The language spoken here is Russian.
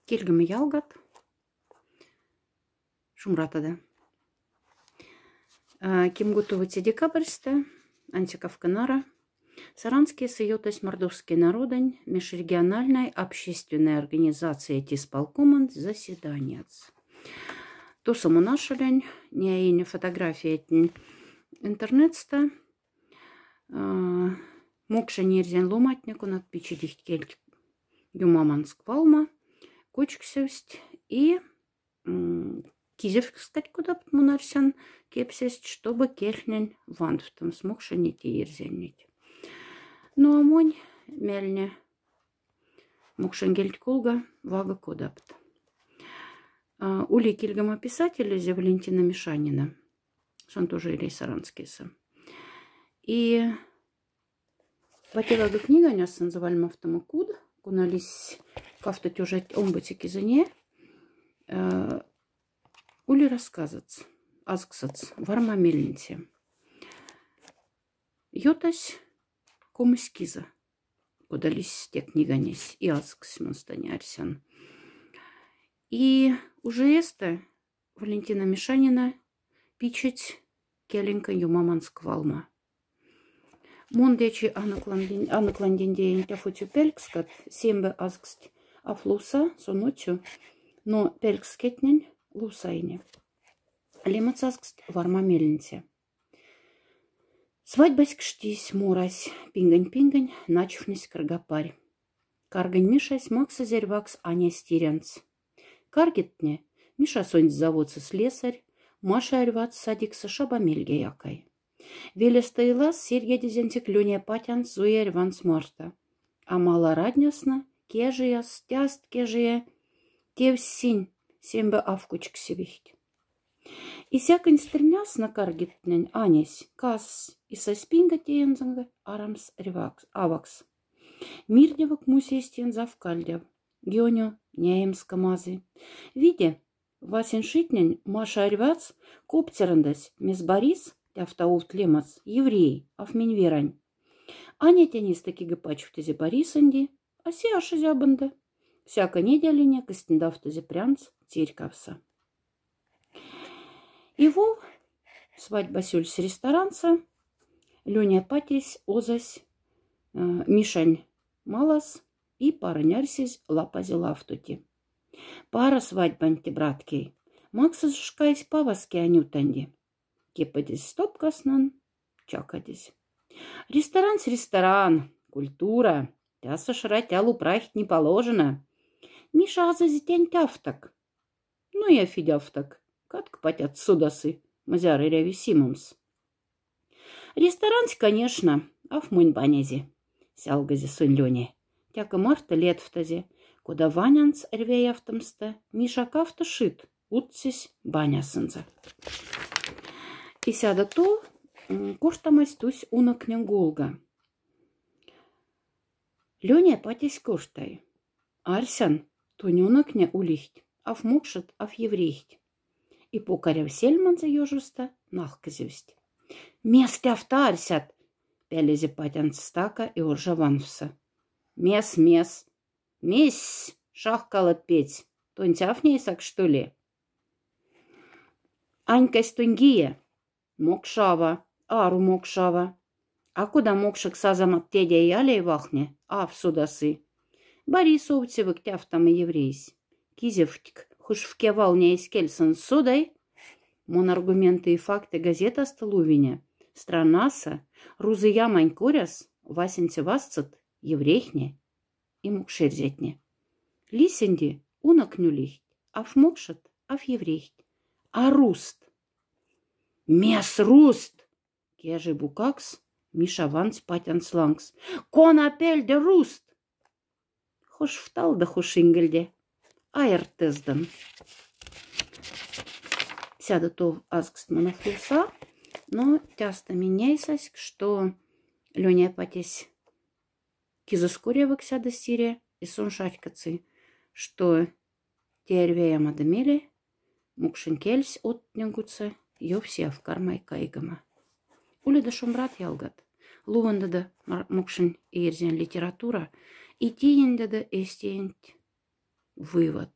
Келгімі ялгат. Шумратада. Кем готовится декабрьста, антикавканара. Саранские союз мордовский народень, межрегиональной общественной организации тисполкоман заседания. То саму нашу лень, не и фотографии интернетста. Мокша нерзен ломатнику над пичидих кельк юмаманск палма, кочксевсть и кизев, кстати, куда мунарсян кепсесть, чтобы кельнен ванфтом смокша не тирзеннить. Ну а монь мельне мокшен гельт колга вага кодапт. Ули кельгама писателя зе Валентина Мишанина. Сон тоже или саранский сам. И потелага книга нас называли автомакуд, куналис кафта тюжет омбатики за не. Ули рассказывать, азксац, варма мельнице. Йотась комыскиза, кудалис те книга нес, и азкс монстанярсян. И уже это Валентина Мишанина пичить келенка юмаманск валма. Мондечи анакландиндеен тяфутю пелькскат, сембе азкст афлуса сонутю, но пелькскетнен лусайне. Лемац азкст варма мельнице. Свадьбась кштись, мурась, пингань-пингань, начфнись каргапарь. Каргань мишась, макса зервакс, аня стирянц. Каргетне, Миша сонь заводца слесарь, Маша рвац садикса шабамельге якай. Веле стоилас серьге дезентик люня патянц зуя рванц марта. А мала раднясна, кежия, стяст кежия, тев синь, сембе авкучк севихть. И всякань стрняс на каргетнен анесь, кас, и со спинга тензанга арамс ревакс, авакс. Мирдевок мусестен завкальдев, геоню неемска мазы. Виде, Васин шитнен, Маша рвац, коптерандась, мес Борис, тяфтауфт лемац, еврей, афминверань. Аня тянис таки гапачуфтезе Борисанди, а сиаша зябанда. Всяка неделине костендафтезе прянц, терькавса. Его свадьба сюльс ресторанца, Люня патись, озась, Мишань малас и пара нярсись лапази лафтути. Пара свадьбанти, браткей, Макса шкайсь паваски анютанди. Кепадись стопкаснан, чакадись. Ресторан, культура, тяса шрать алу прахить не положено. Миша азазитень тяфтак. Ну я фидяфтак. Катк патят судасы, мазяры рявисимумс. Ресторан, конечно, а в мунь банези. Сялгази сын Лёни. Тяка марта лет в тазе. Куда ванянц рвеявтамста, Миша кафта шит, утсись банясынза. И сяда то, коштамась тусь унакнен голга. Лёня патись коштай. Арсян, то не унакне улихть, аф мукшат, аф еврейхть. И покаряв сельманза ёжуста нахказевсть. Мес тяфта арсят, пялези патянц стака и оржаванвса. Мес. Месь, шахкалат петь, тонтяфнейсак, что ли? Анькась тунгия, мокшава, ару мокшава. А куда мокшик сазам аптедя и алей вахне, а в судасы? Борисовцевык тяфтам и еврейс. Кизевтик, хуш в кевалне из кельсон судай. Мон аргументы и факты газета столувиня. Странаса, рузы ямань куряс, васенце васцет, еврейхне. И мукшерзетне. Лисенди унакнюлихть, аф мокшат, аф еврейхть. А руст. Мес руст. Кежи букакс, Миша ванц патянс лангс. Кон апель де руст. Хош втал да хош ингельде. Айртездан. Сяда то азкст монофлуса, но тяста меняйсась, что Лёня патись кизаскуревок сяда сире и сон шатькацы, что тервея мадамели, мукшенкельс отнягутся, ёвсия в кармай кайгама. Ули да шумбрат ялгат, луванда да мукшен ирзен литература, и тиенда да эстиент вывод.